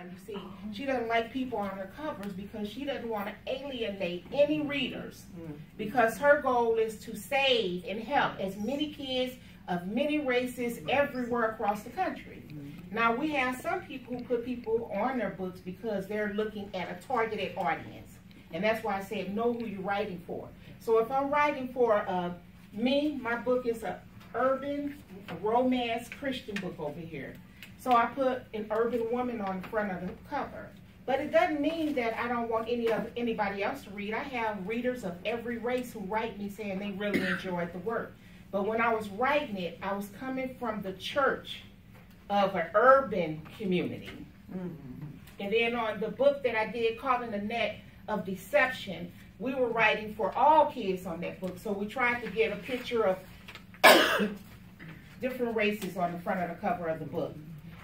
You see, she doesn't like people on her covers because she doesn't want to alienate any readers, because her goal is to save and help as many kids of many races everywhere across the country. Now, we have some people who put people on their books because they're looking at a targeted audience. And that's why I said know who you're writing for. So if I'm writing for me, my book is a romance Christian book over here. So I put an urban woman on the front of the cover. But it doesn't mean that I don't want anybody else to read. I have readers of every race who write me saying they really enjoyed the work. But when I was writing it, I was coming from the church of an urban community. And then on the book that I did, Caught in the Net of Deception, we were writing for all kids on that book. So we tried to get a picture of different races on the front of the cover of the book.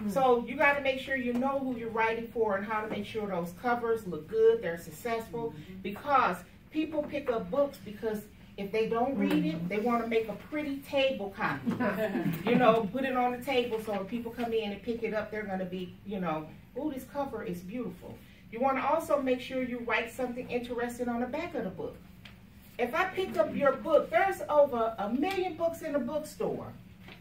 So you got to make sure you know who you're writing for and how to make sure those covers look good, they're successful, because people pick up books because if they don't read it, they want to make a pretty table copy. You know, put it on the table so when people come in and pick it up, they're going to be, you know, oh, this cover is beautiful. You want to also make sure you write something interesting on the back of the book. If I pick up your book, there's over 1 million books in the bookstore.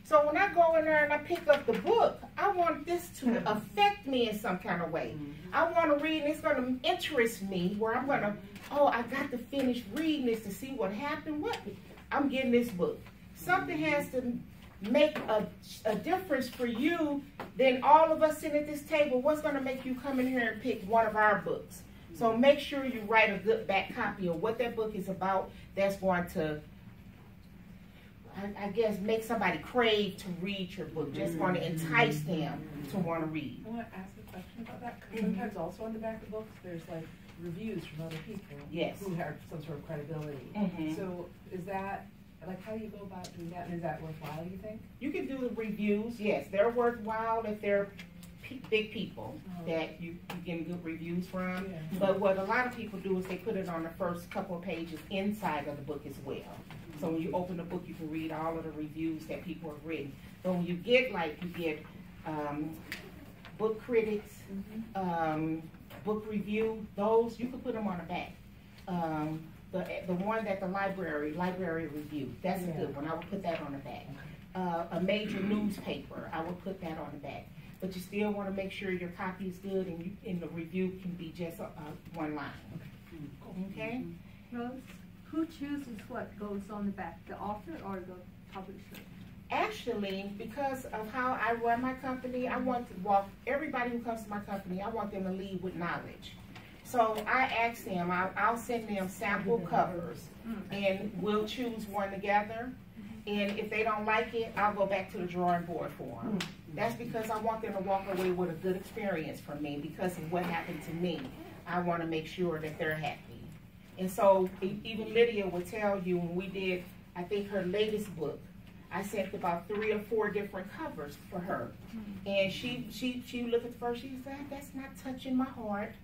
So when I go in there and I pick up the book, I want this to affect me in some kind of way. I want to read and it's going to interest me where I'm going to, oh, I got to finish reading this to see what happened. I'm getting this book. Something has to make a difference for you than all of us sitting at this table. What's going to make you come in here and pick one of our books? So make sure you write a good back copy of what that book is about that's going to, I guess, make somebody crave to read your book. Just want to entice them to want to read. I want to ask a question about that, because sometimes also on the back of books, there's like reviews from other people who have some sort of credibility. So is that, like, how do you go about doing that? And is that worthwhile, you think? You can do the reviews, yes. They're worthwhile if they're big people that you get good reviews from. But what a lot of people do is they put it on the first couple of pages inside of the book as well. So when you open the book, you can read all of the reviews that people have written. So when you get, like, book critics, book review, those, you can put them on the back. The one that the library review, that's a good one. I would put that on the back. A major newspaper, I would put that on the back. But you still want to make sure your copy is good and the review can be just one line. Okay? Rose, who chooses what goes on the back, the author or the publisher? Actually, because of how I run my company, I want everybody who comes to my company, I want them to leave with knowledge. So I ask them, I'll send them sample covers, and we'll choose one together. And if they don't like it, I'll go back to the drawing board for them. That's because I want them to walk away with a good experience from me because of what happened to me. I want to make sure that they're happy. And so even Lydia would tell you when we did, I think, her latest book, I sent about 3 or 4 different covers for her. And she looked at the first, she said, that's not touching my heart.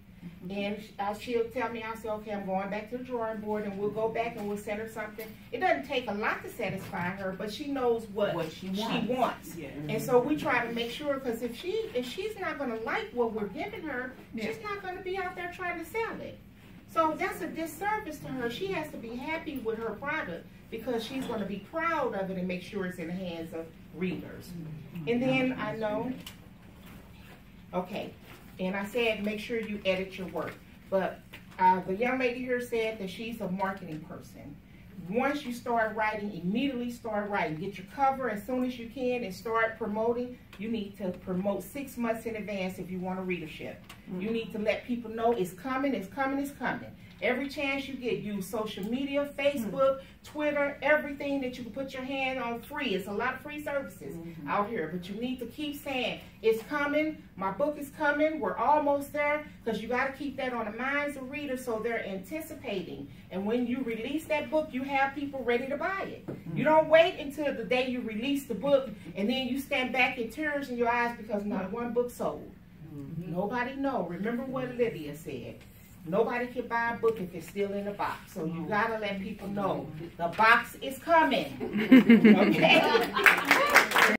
And she'll tell me, I'll say, okay, I'm going back to the drawing board, and we'll go back and we'll send her something. It doesn't take a lot to satisfy her, but she knows what she wants. And so we try to make sure, because if she's not going to like what we're giving her, she's not going to be out there trying to sell it. So that's a disservice to her. She has to be happy with her product because she's going to be proud of it and make sure it's in the hands of readers. And then I know, okay, and I said make sure you edit your work. But the young lady here said that she's a marketing person. Once you start writing, immediately start writing. Get your cover as soon as you can and start promoting. You need to promote 6 months in advance if you want a readership. You need to let people know it's coming, it's coming, it's coming. Every chance you get, use social media, Facebook, Twitter, everything that you can put your hand on free. It's a lot of free services out here, but you need to keep saying, it's coming, my book is coming, we're almost there, because you got to keep that on the minds of readers so they're anticipating. And when you release that book, you have people ready to buy it. You don't wait until the day you release the book and then you stand back in tears in your eyes because not one book sold. Nobody know. Remember what Lydia said. Nobody can buy a book if it's still in the box. So you got to let people know the box is coming. Okay?